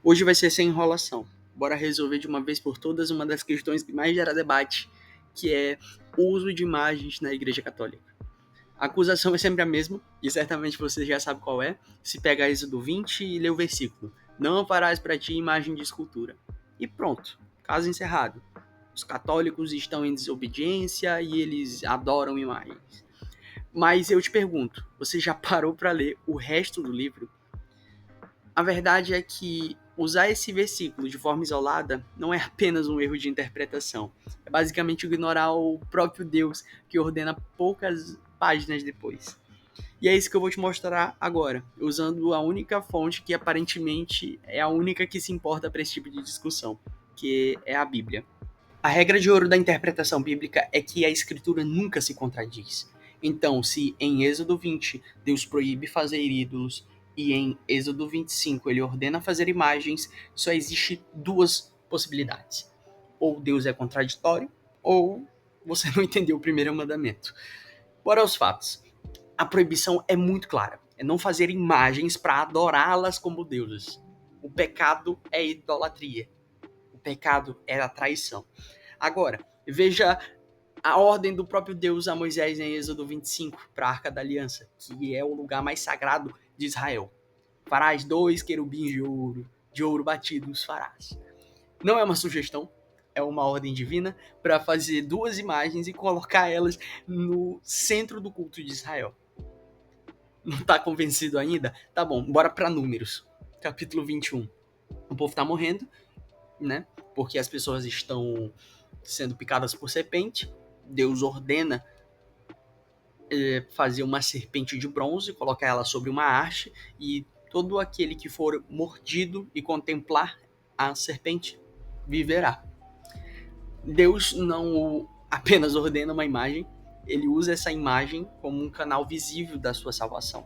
Hoje vai ser sem enrolação. Bora resolver de uma vez por todas uma das questões que mais gera debate, que é o uso de imagens na Igreja Católica. A acusação é sempre a mesma, e certamente você já sabe qual é, se pega Êxodo 20 e lê o versículo. Não farás para ti imagem de escultura. E pronto, caso encerrado. Os católicos estão em desobediência e eles adoram imagens. Mas eu te pergunto, você já parou para ler o resto do livro? A verdade é que usar esse versículo de forma isolada não é apenas um erro de interpretação. É basicamente ignorar o próprio Deus que ordena poucas páginas depois. E é isso que eu vou te mostrar agora, usando a única fonte que aparentemente é a única que se importa para esse tipo de discussão, que é a Bíblia. A regra de ouro da interpretação bíblica é que a escritura nunca se contradiz. Então, se em Êxodo 20 Deus proíbe fazer ídolos e em Êxodo 25 ele ordena fazer imagens, só existe duas possibilidades. Ou Deus é contraditório, ou você não entendeu o primeiro mandamento. Bora aos fatos. A proibição é muito clara. É não fazer imagens para adorá-las como deuses. O pecado é idolatria. O pecado é a traição. Agora, veja a ordem do próprio Deus a Moisés em Êxodo 25 para a Arca da Aliança, que é o lugar mais sagrado de Israel. Farás 2 querubins de ouro batido os farás. Não é uma sugestão, é uma ordem divina para fazer 2 imagens e colocar elas no centro do culto de Israel. Não está convencido ainda? Tá bom, bora para Números, capítulo 21. O povo está morrendo, né? Porque as pessoas estão sendo picadas por serpente. Deus ordena fazer uma serpente de bronze, colocar ela sobre uma haste, e todo aquele que for mordido e contemplar a serpente viverá. Deus não apenas ordena uma imagem, ele usa essa imagem como um canal visível da sua salvação.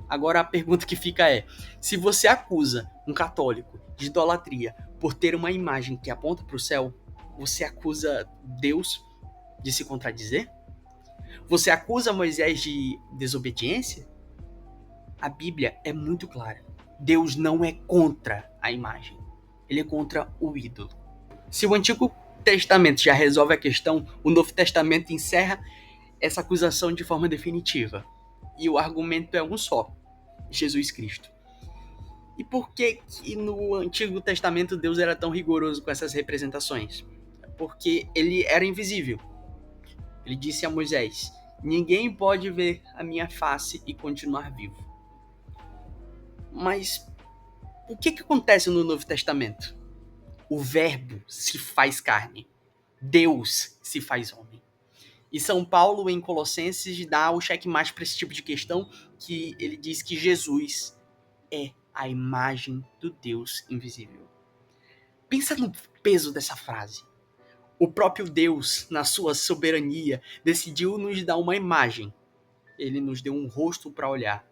Agora a pergunta que fica é: se você acusa um católico de idolatria por ter uma imagem que aponta para o céu, você acusa Deus de se contradizer? Você acusa Moisés de desobediência? A Bíblia é muito clara. Deus não é contra a imagem. Ele é contra o ídolo. Se o Antigo Testamento já resolve a questão, o Novo Testamento encerra essa acusação de forma definitiva. E o argumento é um só: Jesus Cristo. E por que no Antigo Testamento Deus era tão rigoroso com essas representações? Porque ele era invisível. Ele disse a Moisés: ninguém pode ver a minha face e continuar vivo. Mas o que acontece no Novo Testamento? O Verbo se faz carne. Deus se faz homem. E São Paulo, em Colossenses, dá o checkmate para esse tipo de questão, que ele diz que Jesus é a imagem do Deus invisível. Pensa no peso dessa frase. O próprio Deus, na sua soberania, decidiu nos dar uma imagem. Ele nos deu um rosto para olhar.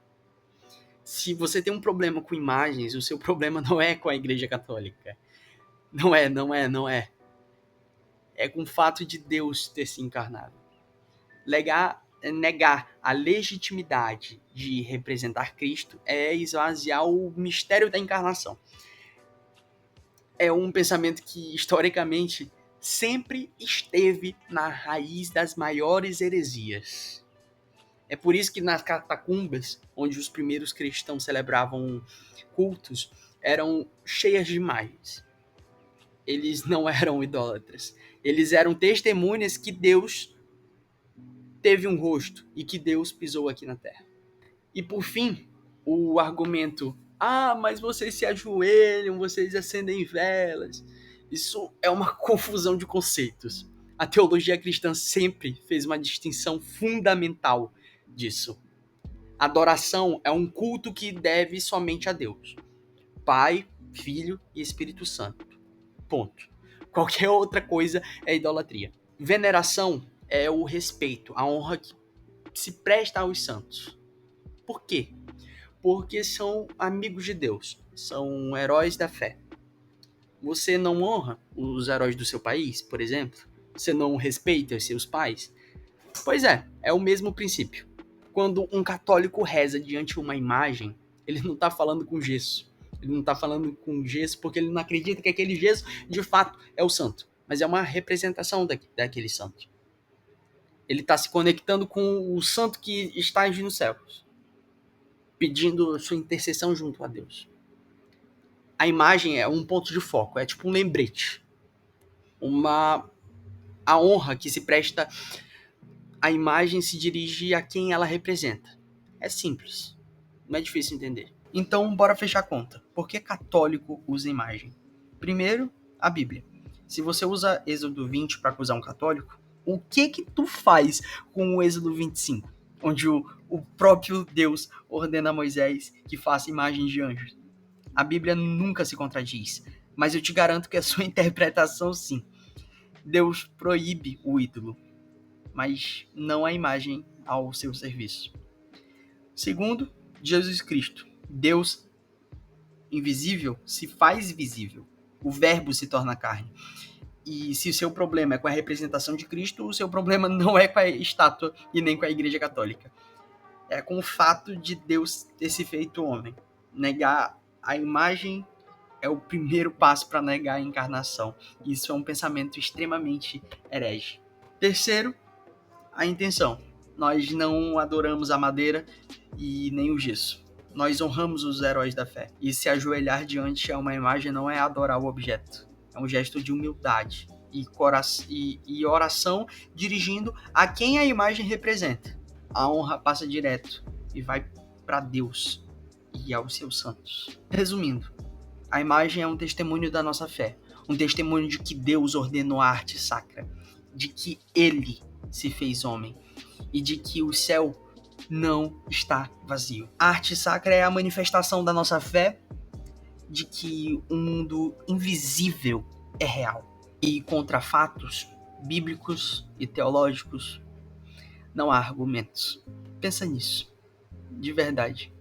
Se você tem um problema com imagens, o seu problema não é com a Igreja Católica. Não é. É com o fato de Deus ter se encarnado. Negar a legitimidade de representar Cristo é esvaziar o mistério da encarnação. É um pensamento que, historicamente, sempre esteve na raiz das maiores heresias. É por isso que nas catacumbas, onde os primeiros cristãos celebravam cultos, eram cheias de imagens. Eles não eram idólatras. Eles eram testemunhas que Deus teve um rosto e que Deus pisou aqui na terra. E por fim, o argumento: mas vocês se ajoelham, vocês acendem velas. Isso é uma confusão de conceitos. A teologia cristã sempre fez uma distinção fundamental disso. Adoração é um culto que deve somente a Deus: Pai, Filho e Espírito Santo. Ponto. Qualquer outra coisa é idolatria. Veneração é o respeito, a honra que se presta aos santos. Por quê? Porque são amigos de Deus, são heróis da fé. Você não honra os heróis do seu país, por exemplo? Você não respeita os seus pais? Pois é o mesmo princípio. Quando um católico reza diante de uma imagem, ele não está falando com gesso. Ele não está falando com gesso porque ele não acredita que aquele gesso, de fato, é o santo. Mas é uma representação daquele santo. Ele está se conectando com o santo que está nos céus, pedindo sua intercessão junto a Deus. A imagem é um ponto de foco, é tipo um lembrete. A honra que se presta à imagem se dirige a quem ela representa. É simples, não é difícil entender. Então, bora fechar a conta. Por que católico usa imagem? Primeiro, a Bíblia. Se você usa Êxodo 20 para acusar um católico, o que tu faz com o Êxodo 25? Onde o próprio Deus ordena a Moisés que faça imagens de anjos. A Bíblia nunca se contradiz, mas eu te garanto que a sua interpretação sim. Deus proíbe o ídolo, mas não a imagem ao seu serviço. Segundo, Jesus Cristo. Deus invisível se faz visível. O verbo se torna carne. E se o seu problema é com a representação de Cristo, o seu problema não é com a estátua e nem com a Igreja Católica. É com o fato de Deus ter se feito homem. Negar a imagem é o primeiro passo para negar a encarnação. Isso é um pensamento extremamente herege. Terceiro, a intenção. Nós não adoramos a madeira e nem o gesso. Nós honramos os heróis da fé. E se ajoelhar diante a uma imagem não é adorar o objeto. É um gesto de humildade e oração dirigindo a quem a imagem representa. A honra passa direto e vai para Deus e aos seus santos. Resumindo, a imagem é um testemunho da nossa fé. Um testemunho de que Deus ordenou a arte sacra. De que Ele se fez homem. E de que o céu não está vazio. A arte sacra é a manifestação da nossa fé de que o mundo invisível é real. E contra fatos bíblicos e teológicos não há argumentos. Pensa nisso, de verdade.